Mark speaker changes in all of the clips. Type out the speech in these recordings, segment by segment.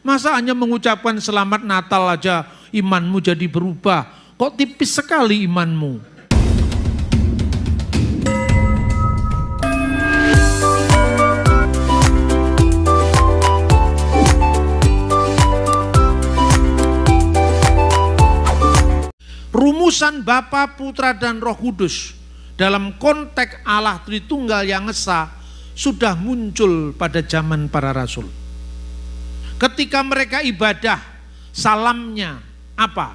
Speaker 1: Masa hanya mengucapkan selamat Natal aja imanmu jadi berubah? Kok tipis sekali imanmu? Rumusan Bapa, Putra, dan Roh Kudus dalam konteks Allah Tritunggal yang esa sudah muncul pada zaman para rasul. Ketika mereka ibadah, salamnya apa?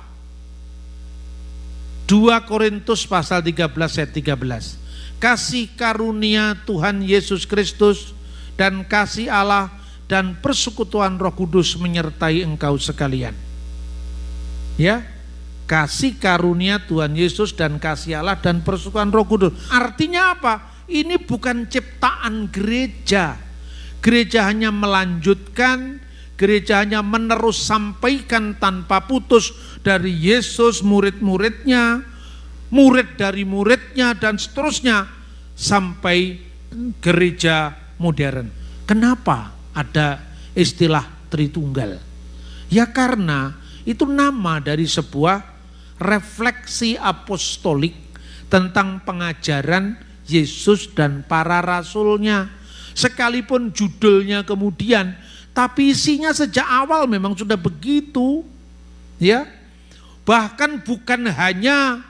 Speaker 1: 2 Korintus pasal 13 ayat 13. Kasih karunia Tuhan Yesus Kristus dan kasih Allah dan persekutuan Roh Kudus menyertai engkau sekalian. Ya, kasih karunia Tuhan Yesus dan kasih Allah dan persekutuan Roh Kudus. Artinya apa? Ini bukan ciptaan gereja. Gereja hanya melanjutkan, gereja hanya menerus sampaikan tanpa putus dari Yesus, murid-muridnya, murid dari muridnya, dan seterusnya sampai gereja modern. Kenapa ada istilah Tritunggal? Ya karena itu nama dari sebuah refleksi apostolik tentang pengajaran Yesus dan para rasulnya. Sekalipun judulnya kemudian, tapi isinya sejak awal memang sudah begitu, ya. Bahkan bukan hanya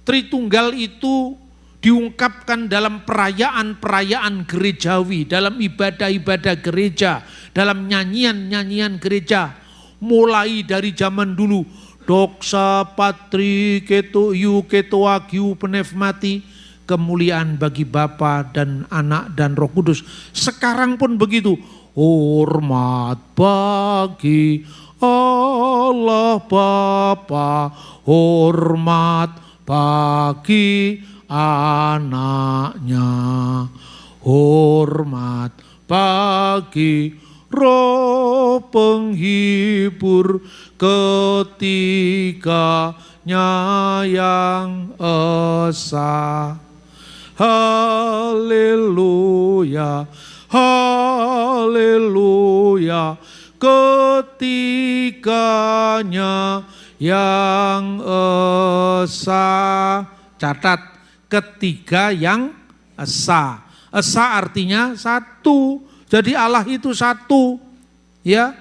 Speaker 1: Tritunggal itu diungkapkan dalam perayaan-perayaan gerejawi, dalam ibadah-ibadah gereja, dalam nyanyian-nyanyian gereja, mulai dari zaman dulu, doksa patri keto yu keto agiu pnefmati, kemuliaan bagi Bapa dan Anak dan Roh Kudus. Sekarang pun begitu. Hormat bagi Allah Bapa, hormat bagi Anaknya, hormat bagi Roh penghibur ketiganya yang esa. Haleluya, haleluya, ketiganya yang esa. Catat, ketiga yang esa. Esa artinya satu. Jadi Allah itu satu. Ya.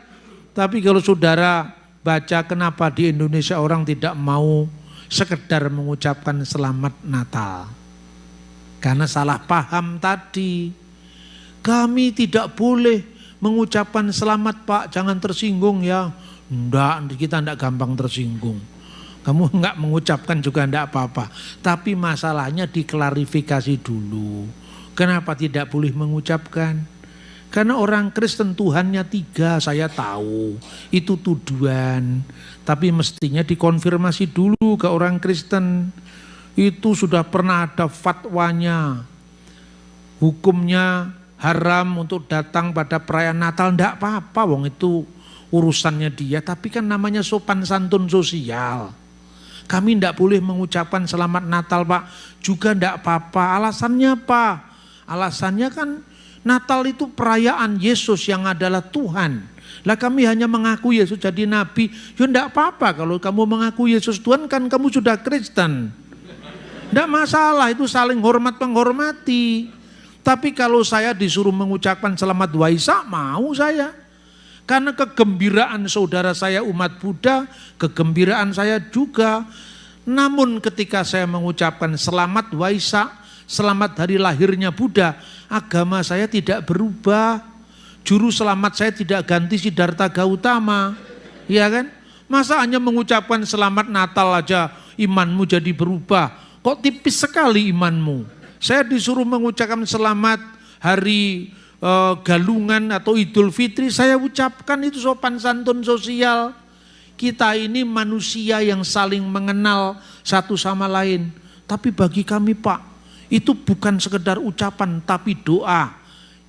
Speaker 1: Tapi kalau saudara baca kenapa di Indonesia orang tidak mau sekedar mengucapkan selamat Natal. Karena salah paham tadi. Kami tidak boleh mengucapkan selamat Pak, jangan tersinggung ya. Enggak, kita enggak gampang tersinggung. Kamu enggak mengucapkan juga enggak apa-apa. Tapi masalahnya diklarifikasi dulu. Kenapa tidak boleh mengucapkan? Karena orang Kristen Tuhannya 3, saya tahu. Itu tuduhan. Tapi mestinya dikonfirmasi dulu ke orang Kristen. Itu sudah pernah ada fatwanya. Hukumnya haram untuk datang pada perayaan Natal. Enggak apa-apa, wong itu urusannya dia. Tapi kan namanya sopan santun sosial. Kami enggak boleh mengucapkan selamat Natal Pak. Juga enggak apa-apa. Alasannya apa? Alasannya kan Natal itu perayaan Yesus yang adalah Tuhan. Lah kami hanya mengaku Yesus jadi Nabi. Ya enggak apa-apa kalau kamu mengaku Yesus Tuhan, kan kamu sudah Kristen. Enggak masalah, itu saling hormat menghormati. Tapi kalau saya disuruh mengucapkan selamat Waisak, mau saya. Karena kegembiraan saudara saya umat Buddha, kegembiraan saya juga. Namun ketika saya mengucapkan selamat Waisak, selamat hari lahirnya Buddha, agama saya tidak berubah. Juru selamat saya tidak ganti Siddhartha Gautama. Ya kan? Masa hanya mengucapkan selamat Natal aja imanmu jadi berubah? Kok tipis sekali imanmu? Saya disuruh mengucapkan selamat hari Galungan atau Idul Fitri, saya ucapkan, itu sopan santun sosial. Kita ini manusia yang saling mengenal satu sama lain. Tapi bagi kami Pak, itu bukan sekedar ucapan tapi doa.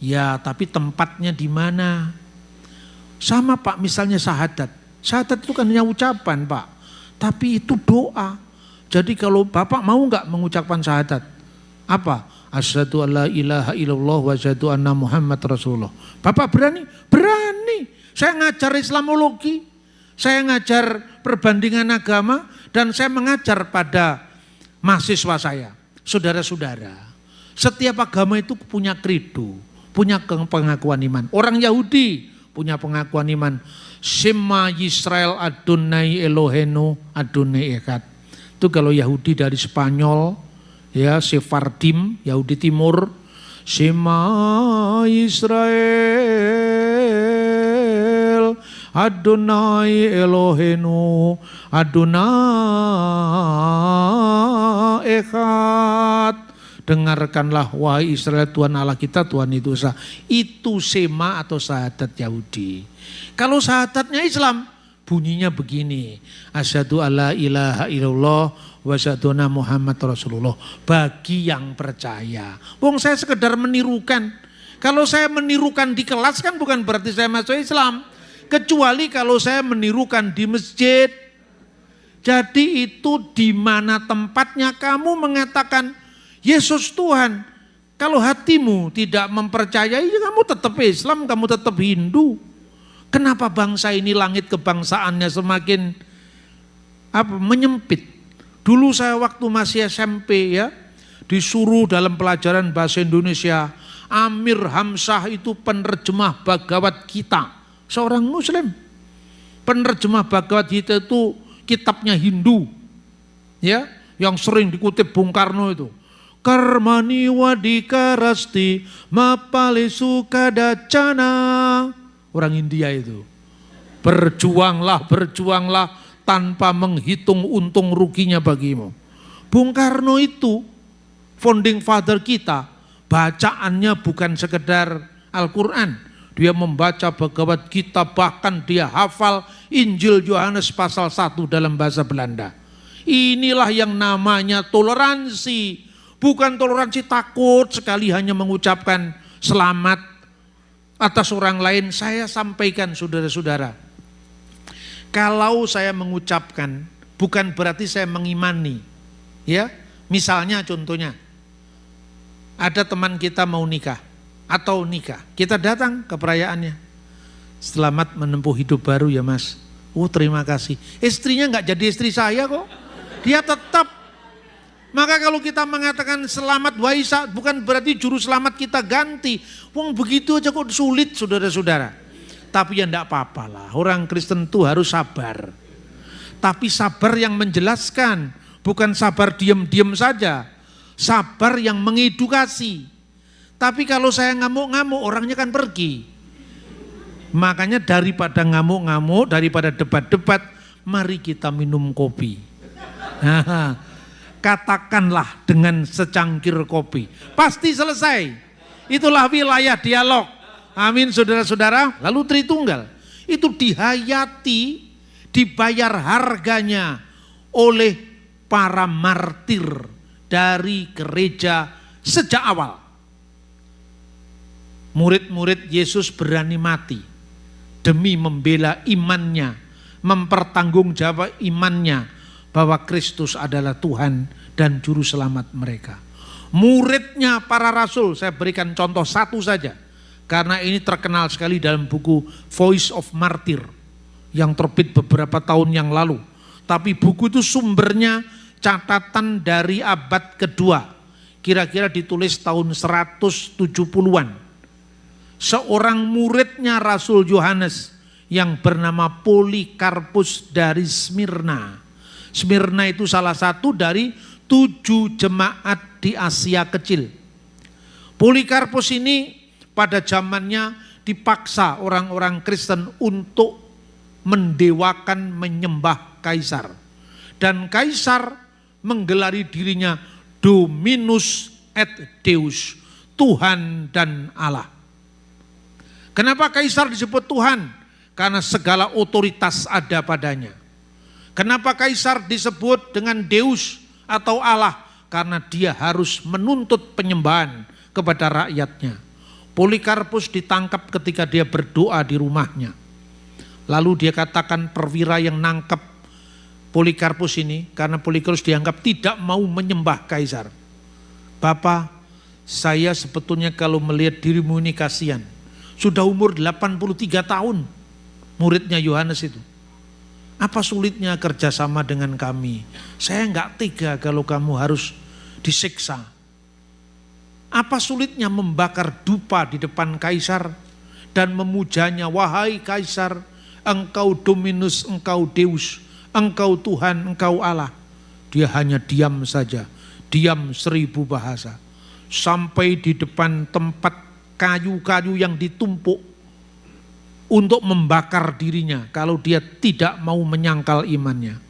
Speaker 1: Ya, tapi tempatnya di mana? Sama Pak, misalnya syahadat. Syahadat itu kan hanya ucapan Pak, tapi itu doa. Jadi kalau Bapak mau nggak mengucapkan syahadat? Apa? Asyhadu alla ilaha illallah wa asyhadu anna Muhammad Rasulullah. Bapak berani? Berani. Saya ngajar Islamologi, saya ngajar perbandingan agama, dan saya mengajar pada mahasiswa saya. Saudara-saudara, setiap agama itu punya kredo, punya pengakuan iman. Orang Yahudi punya pengakuan iman. Shema Yisrael Adonai Elohenu Adonai Echad. Itu kalau Yahudi dari Spanyol, ya Sephardim, Yahudi Timur. Shema Yisrael Adonai Elohenu Adonai Echad. Dengarkanlah wahai Israel, Tuhan Allah kita, Tuhan itu esa. Itu sema atau syahadat Yahudi. Kalau syahadatnya Islam, bunyinya begini. Asyhadu alla ilaha illallah wa asyhadu anna Muhammad Rasulullah. Bagi yang percaya. Wong saya sekedar menirukan. Kalau saya menirukan di kelas kan bukan berarti saya masuk Islam. Kecuali kalau saya menirukan di masjid. Jadi itu di mana tempatnya kamu mengatakan Yesus Tuhan. Kalau hatimu tidak mempercayai, kamu tetap Islam, kamu tetap Hindu. Kenapa bangsa ini langit kebangsaannya semakin menyempit? Dulu saya waktu masih SMP ya, disuruh dalam pelajaran bahasa Indonesia, Amir Hamzah itu penerjemah Bhagavad Gita, seorang Muslim. Penerjemah Bhagavad Gita itu kitabnya Hindu, ya, yang sering dikutip Bung Karno itu. Karmani wadika rasti mapale sukadacana. Orang India itu. Berjuanglah, berjuanglah tanpa menghitung untung ruginya bagimu. Bung Karno itu founding father kita, bacaannya bukan sekedar Al-Quran. Dia membaca Bhagavad Gita, bahkan dia hafal Injil Yohanes pasal 1 dalam bahasa Belanda. Inilah yang namanya toleransi. Bukan toleransi takut sekali hanya mengucapkan selamat atas orang lain. Saya sampaikan saudara-saudara, kalau saya mengucapkan bukan berarti saya mengimani. Ya, misalnya contohnya, ada teman kita mau nikah atau nikah, kita datang ke perayaannya. Selamat menempuh hidup baru ya mas. Oh terima kasih. Istrinya nggak jadi istri saya kok. Dia tetap. Maka kalau kita mengatakan selamat Waisa, bukan berarti juru selamat kita ganti. Wong begitu aja kok sulit saudara-saudara. Tapi ya enggak apa-apa lah, orang Kristen itu harus sabar. Tapi sabar yang menjelaskan, bukan sabar diam-diam saja. Sabar yang mengedukasi. Tapi kalau saya ngamuk-ngamuk, orangnya kan pergi. Makanya daripada ngamuk-ngamuk, daripada debat-debat, mari kita minum kopi. Katakanlah dengan secangkir kopi, pasti selesai. Itulah wilayah dialog. Amin saudara-saudara. Lalu Tritunggal itu dihayati, dibayar harganya oleh para martir dari gereja sejak awal. Murid-murid Yesus berani mati demi membela imannya, mempertanggungjawab imannya bahwa Kristus adalah Tuhan dan Juru Selamat mereka. Muridnya para rasul, saya berikan contoh satu saja, karena ini terkenal sekali dalam buku Voice of Martyr yang terbit beberapa tahun yang lalu. Tapi buku itu sumbernya catatan dari abad kedua, kira-kira ditulis tahun 170-an. Seorang muridnya Rasul Yohanes yang bernama Polikarpus dari Smyrna. Smyrna itu salah satu dari 7 jemaat di Asia Kecil. Polikarpus ini pada zamannya dipaksa orang-orang Kristen untuk mendewakan, menyembah kaisar. Dan kaisar menggelari dirinya Dominus et Deus, Tuhan dan Allah. Kenapa kaisar disebut Tuhan? Karena segala otoritas ada padanya. Kenapa kaisar disebut dengan Deus atau Allah? Karena dia harus menuntut penyembahan kepada rakyatnya. Polikarpus ditangkap ketika dia berdoa di rumahnya. Lalu dia katakan perwira yang nangkep Polikarpus ini, karena Polikarpus dianggap tidak mau menyembah kaisar. Bapak, saya sebetulnya kalau melihat dirimu ini kasihan. Sudah umur 83 tahun. muridnya Yohanes itu. Apa sulitnya kerjasama dengan kami? Saya enggak tega kalau kamu harus disiksa. Apa sulitnya membakar dupa di depan kaisar dan memujanya, wahai kaisar, engkau Dominus, engkau Deus, engkau Tuhan, engkau Allah. Dia hanya diam saja, diam 1000 bahasa. Sampai di depan tempat kayu-kayu yang ditumpuk untuk membakar dirinya kalau dia tidak mau menyangkal imannya.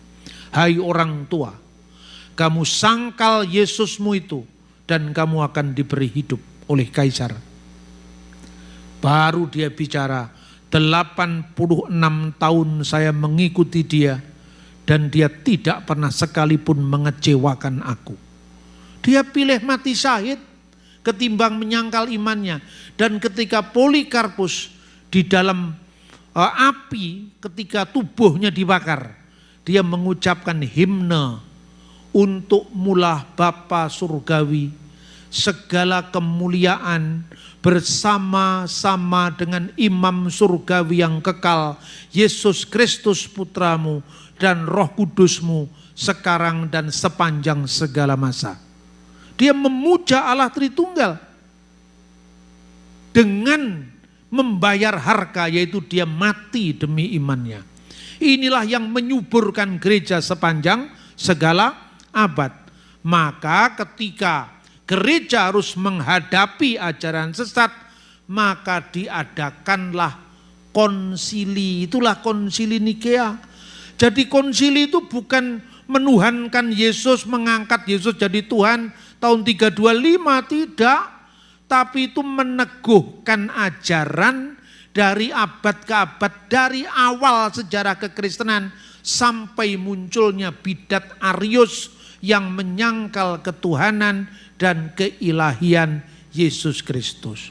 Speaker 1: Hai orang tua, kamu sangkal Yesusmu itu dan kamu akan diberi hidup oleh kaisar. Baru dia bicara, 86 tahun saya mengikuti dia dan dia tidak pernah sekalipun mengecewakan aku. Dia pilih mati syahid ketimbang menyangkal imannya. Dan ketika Polikarpus di dalam api, ketika tubuhnya dibakar, dia mengucapkan himne untuk Mula Bapa Surgawi, segala kemuliaan bersama-sama dengan Imam Surgawi yang kekal, Yesus Kristus Putramu dan Roh Kudusmu sekarang dan sepanjang segala masa. Dia memuja Allah Tritunggal dengan membayar harga, yaitu dia mati demi imannya. Inilah yang menyuburkan gereja sepanjang segala abad. Maka ketika gereja harus menghadapi ajaran sesat, maka diadakanlah konsili. Itulah konsili Nikea. Jadi konsili itu bukan menuhankan Yesus, mengangkat Yesus jadi Tuhan tahun 325, tidak. Tapi itu meneguhkan ajaran dari abad ke abad, dari awal sejarah kekristenan sampai munculnya bidat Arius yang menyangkal ketuhanan dan keilahian Yesus Kristus.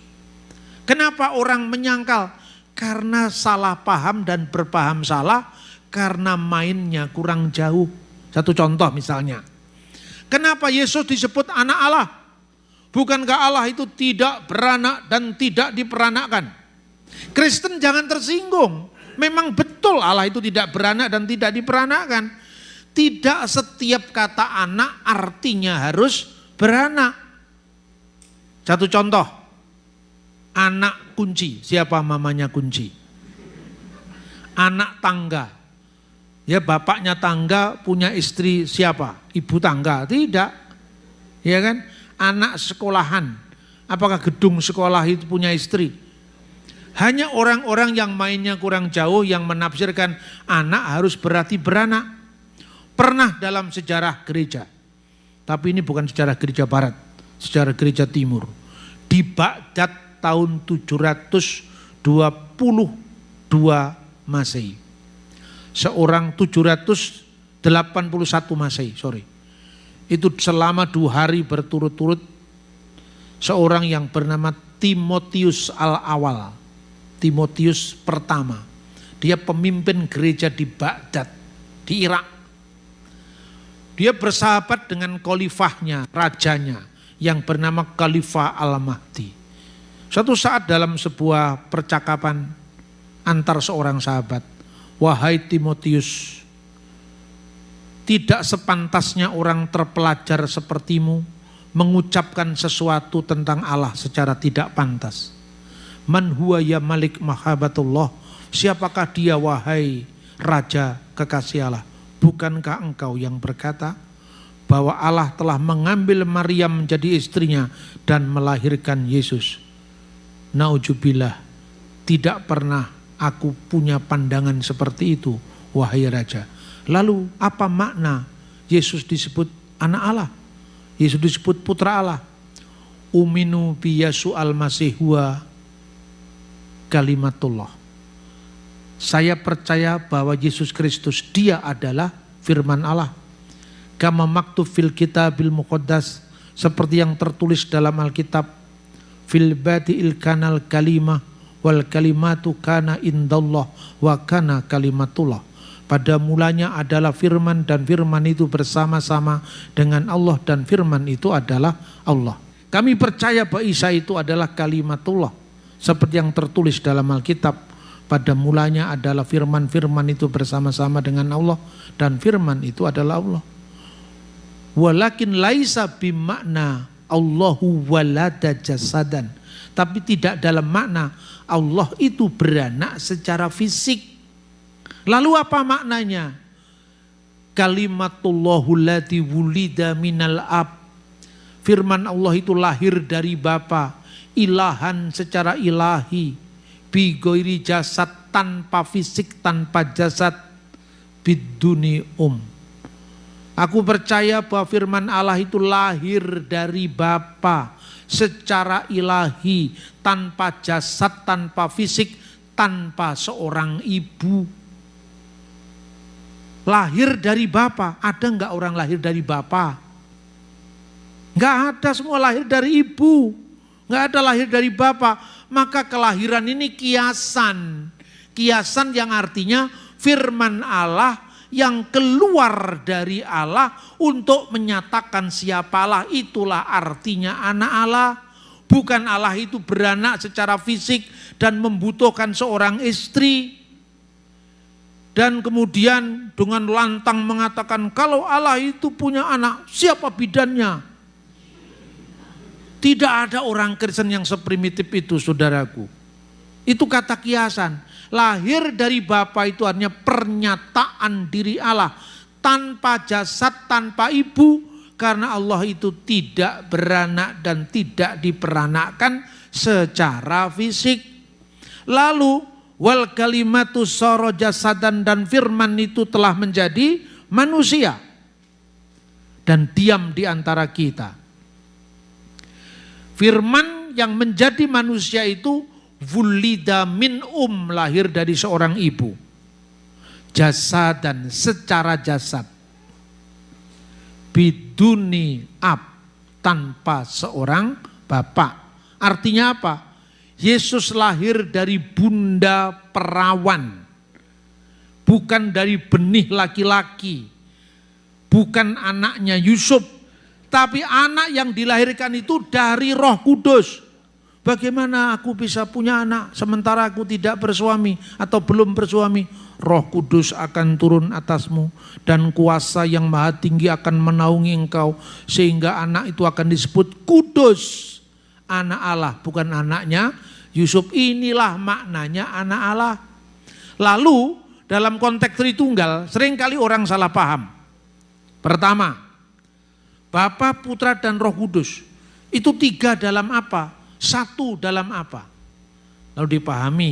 Speaker 1: Kenapa orang menyangkal? Karena salah paham dan berpaham salah, karena mainnya kurang jauh. Satu contoh misalnya, kenapa Yesus disebut anak Allah? Bukankah Allah itu tidak beranak dan tidak diperanakkan? Kristen jangan tersinggung. Memang betul Allah itu tidak beranak dan tidak diperanakkan. Tidak setiap kata anak artinya harus beranak. Satu contoh, anak kunci. Siapa mamanya kunci? Anak tangga. Ya, bapaknya tangga punya istri siapa? Ibu tangga? Tidak. Ya kan? Anak sekolahan. Apakah gedung sekolah itu punya istri? Hanya orang-orang yang mainnya kurang jauh yang menafsirkan anak harus berarti beranak. Pernah dalam sejarah gereja. Tapi ini bukan sejarah gereja barat, sejarah gereja timur. Di Baghdad tahun 722 Masehi. Seorang 781 Masehi, itu selama 2 hari berturut-turut seorang yang bernama Timotius Al-Awal, Timotius pertama, dia pemimpin gereja di Baghdad, di Irak. Dia bersahabat dengan khalifahnya, rajanya yang bernama Khalifah Al-Mahdi. Suatu saat dalam sebuah percakapan antar seorang sahabat, wahai Timotius, tidak sepantasnya orang terpelajar sepertimu mengucapkan sesuatu tentang Allah secara tidak pantas. Man huwa ya malik mahabatullah, siapakah dia wahai raja kekasih Allah? Bukankah engkau yang berkata bahwa Allah telah mengambil Maryam menjadi istrinya dan melahirkan Yesus? Naujubillah, tidak pernah aku punya pandangan seperti itu, wahai raja. Lalu apa makna Yesus disebut anak Allah? Yesus disebut putra Allah. Uminu bi Yesu al-Masih huwa kalimatullah. Saya percaya bahwa Yesus Kristus dia adalah firman Allah. Kama maktub fil kitabil muqaddas, seperti yang tertulis dalam Alkitab, fil badi'il kanal kalimah wal kalimatu kana indallah wa kana kalimatullah. Pada mulanya adalah firman dan firman itu bersama-sama dengan Allah dan firman itu adalah Allah. Kami percaya bahwa Isa itu adalah kalimatullah seperti yang tertulis dalam Alkitab, Pada mulanya adalah firman, firman itu bersama-sama dengan Allah, dan firman itu adalah Allah. Walakin laisa bimakna Allahu walada jasadan, tapi tidak dalam makna Allah itu beranak secara fisik. Lalu apa maknanya? Kalimatullahul lati wulida minal ab, firman Allah itu lahir dari Bapa, ilahan secara ilahi, bigoiri jasad, tanpa fisik, tanpa jasad, biduni Aku percaya bahwa firman Allah itu lahir dari Bapa secara ilahi, tanpa jasad, tanpa fisik, tanpa seorang ibu. Lahir dari Bapa. Ada enggak orang lahir dari Bapa? Enggak ada, semua lahir dari ibu. Enggak ada lahir dari Bapa. Maka kelahiran ini kiasan. Kiasan yang artinya firman Allah yang keluar dari Allah untuk menyatakan siapa Allah. Itulah artinya anak Allah. Bukan Allah itu beranak secara fisik dan membutuhkan seorang istri. Dan kemudian dengan lantang mengatakan kalau Allah itu punya anak, siapa bidannya? Tidak ada orang Kristen yang seprimitif itu, saudaraku. Itu kata kiasan. Lahir dari Bapa itu artinya pernyataan diri Allah. Tanpa jasad, tanpa ibu. Karena Allah itu tidak beranak dan tidak diperanakkan secara fisik. Lalu wal kalimatu sara jasadan, dan firman itu telah menjadi manusia. Dan diam di antara kita. Firman yang menjadi manusia itu wulida min lahir dari seorang ibu. Jasadan, secara jasad. Biduni ab, tanpa seorang bapak. Artinya apa? Yesus lahir dari bunda perawan. Bukan dari benih laki-laki. Bukan anaknya Yusuf. Tapi anak yang dilahirkan itu dari Roh Kudus. Bagaimana aku bisa punya anak sementara aku tidak bersuami atau belum bersuami? Roh Kudus akan turun atasmu dan kuasa yang maha tinggi akan menaungi engkau. Sehingga anak itu akan disebut kudus. Anak Allah, bukan anaknya Yusuf. Inilah maknanya anak Allah. Lalu dalam konteks Tritunggal seringkali orang salah paham. Pertama, Bapa, Putra, dan Roh Kudus. Itu tiga dalam apa? Satu dalam apa? Lalu dipahami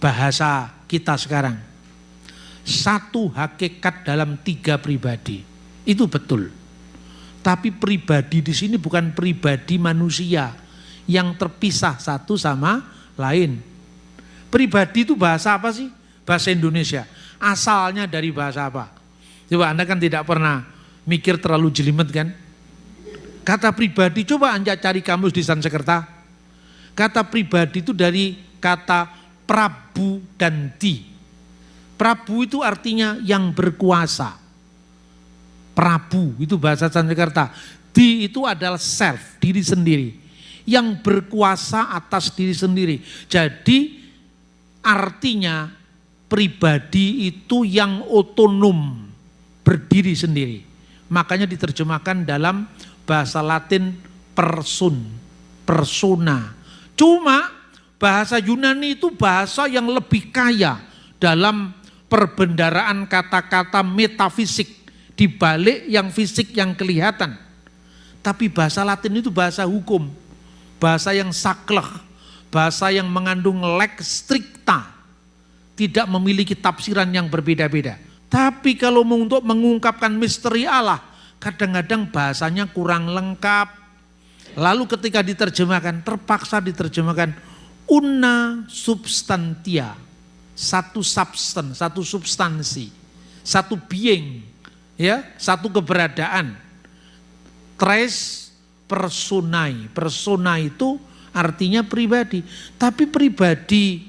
Speaker 1: bahasa kita sekarang. Satu hakikat dalam tiga pribadi. Itu betul. Tapi pribadi di sini bukan pribadi manusia yang terpisah satu sama lain. Pribadi itu bahasa apa sih? Bahasa Indonesia. Asalnya dari bahasa apa? Coba Anda kan tidak pernah mikir terlalu jelimet kan? Kata pribadi, coba Anda cari kamus di Sanskerta. Kata pribadi itu dari kata Prabu dan Di. Prabu itu artinya yang berkuasa. Prabu itu bahasa Sanskerta. Di itu adalah self, diri sendiri. Yang berkuasa atas diri sendiri. Jadi artinya pribadi itu yang otonom, berdiri sendiri. Makanya diterjemahkan dalam bahasa Latin persona. Cuma bahasa Yunani itu bahasa yang lebih kaya dalam perbendaraan kata-kata metafisik dibalik yang fisik yang kelihatan. Tapi bahasa Latin itu bahasa hukum, bahasa yang saklek, bahasa yang mengandung lex stricta, tidak memiliki tafsiran yang berbeda-beda. Tapi kalau untuk mengungkapkan misteri Allah, kadang-kadang bahasanya kurang lengkap. Lalu ketika diterjemahkan, terpaksa diterjemahkan una substantia, satu substance, satu substansi, satu being, ya, satu keberadaan. Tres personae, persona itu artinya pribadi. Tapi pribadi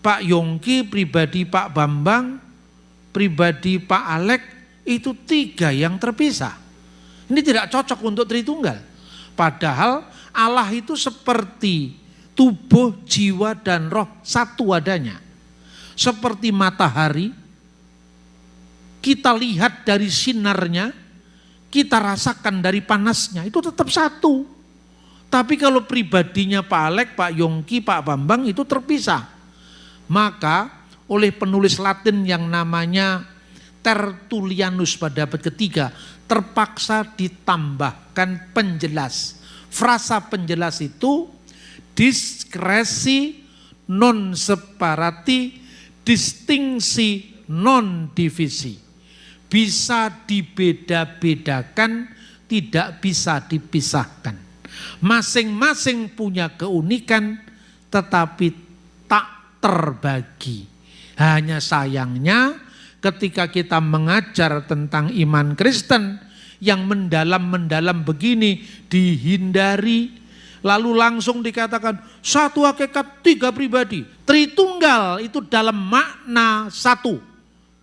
Speaker 1: Pak Yongki, pribadi Pak Bambang, pribadi Pak Alek itu tiga yang terpisah. Ini tidak cocok untuk Tritunggal. Padahal Allah itu seperti tubuh, jiwa, dan roh satu adanya. seperti matahari, kita lihat dari sinarnya, kita rasakan dari panasnya, itu tetap satu. Tapi kalau pribadinya Pak Alek, Pak Yongki, Pak Bambang itu terpisah. Maka oleh penulis Latin yang namanya Tertullianus pada abad ketiga terpaksa ditambahkan penjelas. Frasa penjelas itu diskresi non separati, distingsi non divisi. Bisa dibeda-bedakan, tidak bisa dipisahkan. Masing-masing punya keunikan, tetapi tak terbagi. Hanya sayangnya ketika kita mengajar tentang iman Kristen yang mendalam-mendalam begini dihindari. Lalu langsung dikatakan satu hakikat, tiga pribadi. Tritunggal itu dalam makna satu,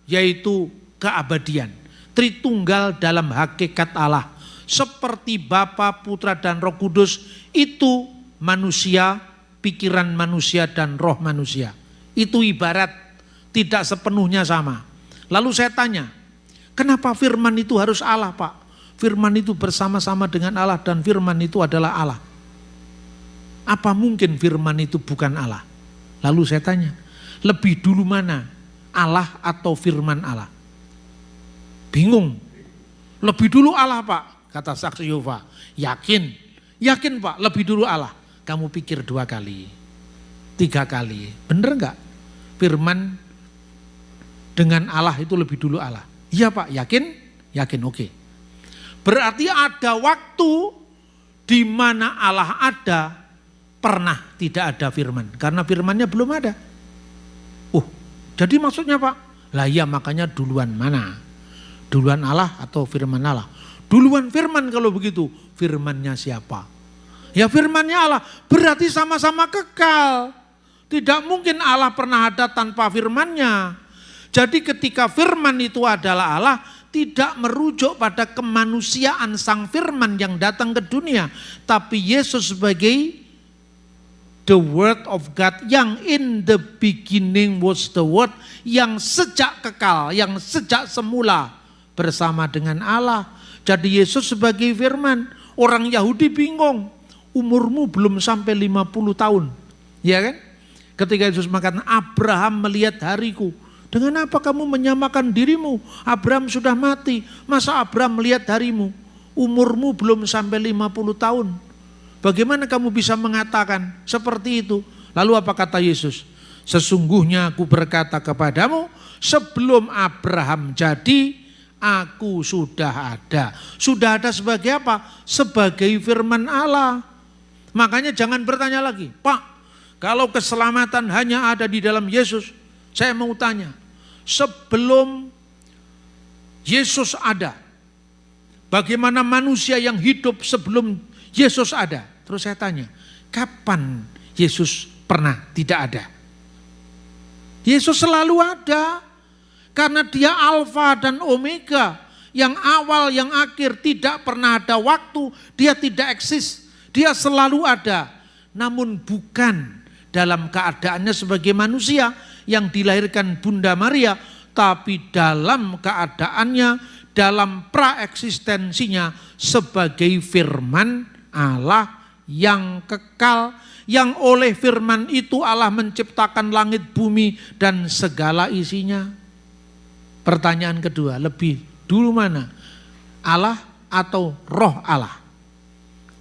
Speaker 1: yaitu keabadian. Tritunggal dalam hakikat Allah. Seperti Bapa, Putra, dan Roh Kudus itu manusia, pikiran manusia, dan roh manusia. Itu ibarat tidak sepenuhnya sama. Lalu saya tanya, kenapa firman itu harus Allah, Pak? Firman itu bersama-sama dengan Allah dan firman itu adalah Allah. Apa mungkin firman itu bukan Allah? Lalu saya tanya, lebih dulu mana? Allah atau firman Allah? Bingung. Lebih dulu Allah, Pak, kata saksi Yehova. Yakin? Yakin, Pak, lebih dulu Allah. Kamu pikir 2 kali, 3 kali. Bener enggak? Firman dengan Allah itu lebih dulu Allah. Iya, Pak, yakin? Yakin, oke. Berarti ada waktu di mana Allah ada, pernah tidak ada firman. Karena firmannya belum ada. Jadi maksudnya, Pak? Lah iya, makanya duluan mana? Duluan Allah atau firman Allah? Duluan firman kalau begitu. Firmannya siapa? Ya firmannya Allah. Berarti sama-sama kekal. Tidak mungkin Allah pernah ada tanpa firmannya. Jadi ketika firman itu adalah Allah, tidak merujuk pada kemanusiaan sang firman yang datang ke dunia. Tapi Yesus sebagai the word of God, yang in the beginning was the word, yang sejak kekal, yang sejak semula bersama dengan Allah. Jadi Yesus sebagai firman. Orang Yahudi bingung, umurmu belum sampai 50 tahun. Ya kan? Ketika Yesus mengatakan Abraham melihat hariku. Dengan apa kamu menyamakan dirimu? Abraham sudah mati. Masa Abraham melihat harimu? Umurmu belum sampai 50 tahun. Bagaimana kamu bisa mengatakan seperti itu? Lalu apa kata Yesus? Sesungguhnya aku berkata kepadamu, sebelum Abraham jadi, aku sudah ada. Sudah ada sebagai apa? Sebagai firman Allah. Makanya jangan bertanya lagi, Pak, kalau keselamatan hanya ada di dalam Yesus, saya mau tanya, sebelum Yesus ada, bagaimana manusia yang hidup sebelum Yesus ada? Terus saya tanya, kapan Yesus pernah tidak ada? Yesus selalu ada, karena dia alfa dan omega, yang awal, yang akhir, tidak pernah ada waktu, dia tidak eksis, dia selalu ada. Namun bukan dalam keadaannya sebagai manusia yang dilahirkan Bunda Maria, tapi dalam keadaannya, dalam praeksistensinya sebagai firman Allah yang kekal, yang oleh firman itu Allah menciptakan langit, bumi, dan segala isinya. Pertanyaan kedua, lebih dulu mana? Allah atau roh Allah?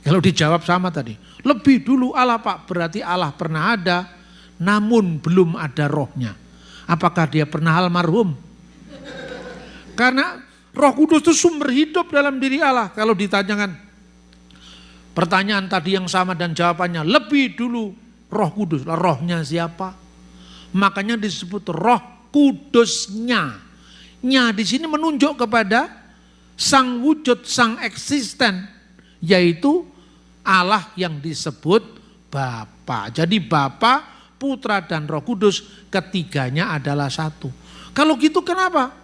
Speaker 1: Kalau dijawab sama tadi, lebih dulu Allah, Pak, berarti Allah pernah ada, namun belum ada rohnya. Apakah dia pernah almarhum? Karena Roh Kudus itu sumber hidup dalam diri Allah. Kalau ditanyakan pertanyaan tadi yang sama dan jawabannya lebih dulu Roh Kudus. Rohnya siapa? Makanya disebut Roh Kudusnya. Nya di sini menunjuk kepada sang wujud, sang eksisten, yaitu Allah yang disebut Bapa. Jadi Bapa, Putra, dan Roh Kudus, ketiganya adalah satu. Kalau gitu kenapa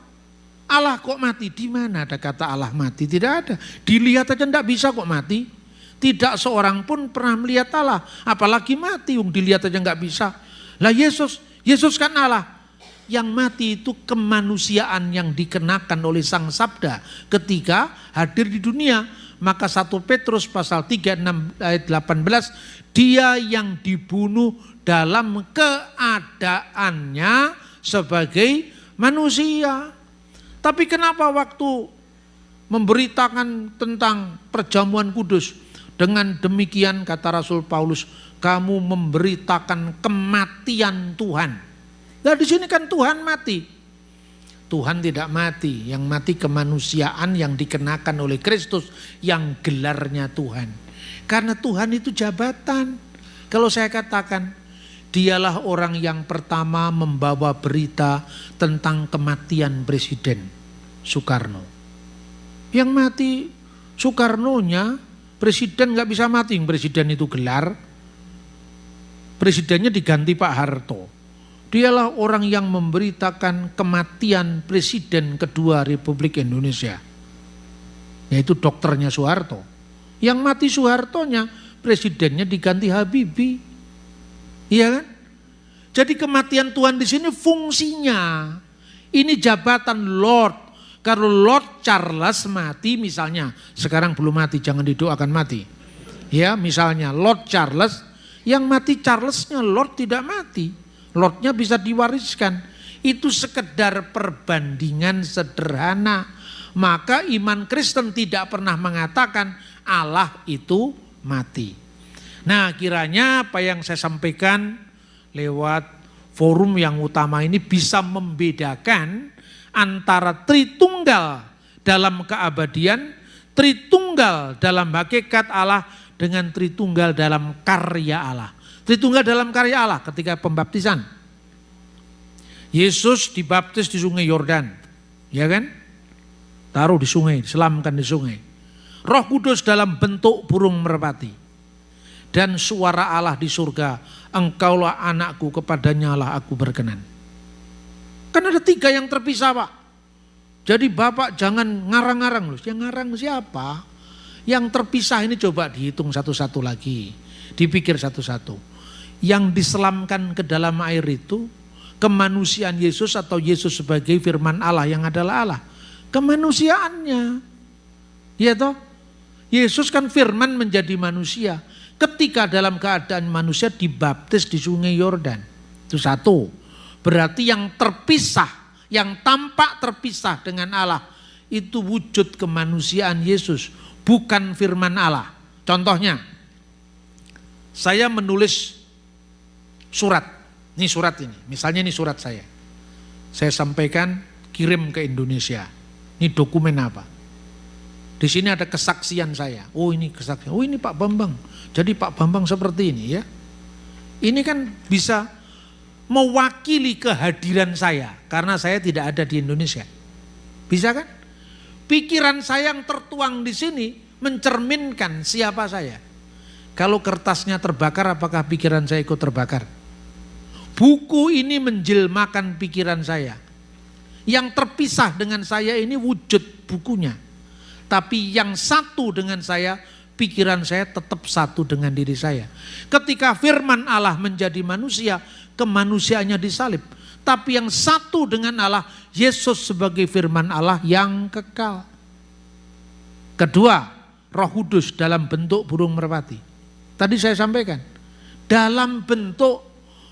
Speaker 1: Allah kok mati? Di mana ada kata Allah mati? Tidak ada. Dilihat aja enggak bisa kok mati. Tidak seorang pun pernah melihat Allah, apalagi mati, dilihat aja enggak bisa. Lah Yesus kan Allah. Yang mati itu kemanusiaan yang dikenakan oleh Sang Sabda ketika hadir di dunia. Maka 1 Petrus pasal 3 ayat 18, dia yang dibunuh dalam keadaannya sebagai manusia. Tapi kenapa waktu memberitakan tentang perjamuan kudus, dengan demikian kata Rasul Paulus, kamu memberitakan kematian Tuhan. Nah di sini kan Tuhan mati. Tuhan tidak mati, yang mati kemanusiaan yang dikenakan oleh Kristus, yang gelarnya Tuhan. Karena Tuhan itu jabatan. Kalau saya katakan, dialah orang yang pertama membawa berita tentang kematian Presiden Soekarno. Yang mati Soekarno-nya, presiden gak bisa mati, presiden itu gelar. Presidennya diganti Pak Harto. Dialah orang yang memberitakan kematian Presiden kedua Republik Indonesia, yaitu dokternya Soeharto. Yang mati Soehartonya, presidennya diganti Habibie. Iya kan? Jadi kematian Tuhan di sini fungsinya. Ini jabatan Lord. Kalau Lord Charles mati misalnya, sekarang belum mati, jangan didoakan mati. Ya, misalnya Lord Charles, yang mati Charlesnya, Lord tidak mati. Lordnya bisa diwariskan. Itu sekedar perbandingan sederhana. Maka iman Kristen tidak pernah mengatakan Allah itu mati. Nah, kiranya apa yang saya sampaikan lewat forum yang utama ini bisa membedakan antara Tritunggal dalam keabadian, Tritunggal dalam hakikat Allah, dengan Tritunggal dalam karya Allah. Tritunggal dalam karya Allah ketika pembaptisan. Yesus dibaptis di sungai Yordan, ya kan? Taruh di sungai, diselamkan di sungai. Roh Kudus dalam bentuk burung merpati. Dan suara Allah di surga, engkaulah anakku, kepadanya lah aku berkenan. Kan ada 3 yang terpisah, Pak. Jadi Bapak jangan ngarang-ngarang loh. Yang ngarang siapa? Yang terpisah ini coba dihitung satu-satu lagi. Dipikir satu-satu. Yang diselamkan ke dalam air itu kemanusiaan Yesus atau Yesus sebagai firman Allah yang adalah Allah. Kemanusiaannya. Ya toh? Yesus kan firman menjadi manusia. Ketika dalam keadaan manusia dibaptis di sungai Yordan. Itu satu. Berarti yang terpisah, yang tampak terpisah dengan Allah, itu wujud kemanusiaan Yesus, bukan firman Allah. Contohnya, saya menulis surat, ini surat ini, misalnya ini surat saya sampaikan kirim ke Indonesia, ini dokumen apa? Di sini ada kesaksian saya, oh ini kesaksian, oh ini Pak Bambang, jadi Pak Bambang seperti ini ya, ini kan bisa mewakili kehadiran saya, karena saya tidak ada di Indonesia, bisa kan? Pikiran saya yang tertuang di sini mencerminkan siapa saya. Kalau kertasnya terbakar, apakah pikiran saya ikut terbakar? Buku ini menjelmakan pikiran saya. Yang terpisah dengan saya ini wujud bukunya. Tapi yang satu dengan saya, pikiran saya tetap satu dengan diri saya. Ketika firman Allah menjadi manusia, kemanusiaannya disalib. Tapi yang satu dengan Allah, Yesus sebagai firman Allah yang kekal. Kedua, Roh Kudus dalam bentuk burung merpati. Tadi saya sampaikan, dalam bentuk,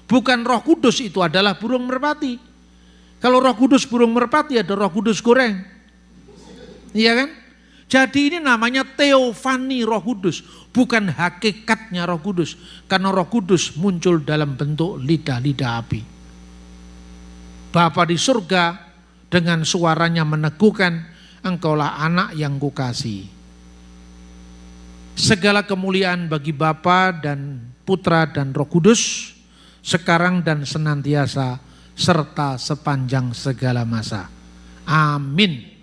Speaker 1: bukan Roh Kudus itu adalah burung merpati. Kalau Roh Kudus burung merpati, ada Roh Kudus goreng. Iya kan? Jadi ini namanya teofani Roh Kudus, bukan hakikatnya Roh Kudus. Karena Roh Kudus muncul dalam bentuk lidah-lidah api. Bapa di surga dengan suaranya meneguhkan, engkaulah anak yang kukasihi. Segala kemuliaan bagi Bapa dan Putra dan Roh Kudus, sekarang dan senantiasa, serta sepanjang segala masa. Amin.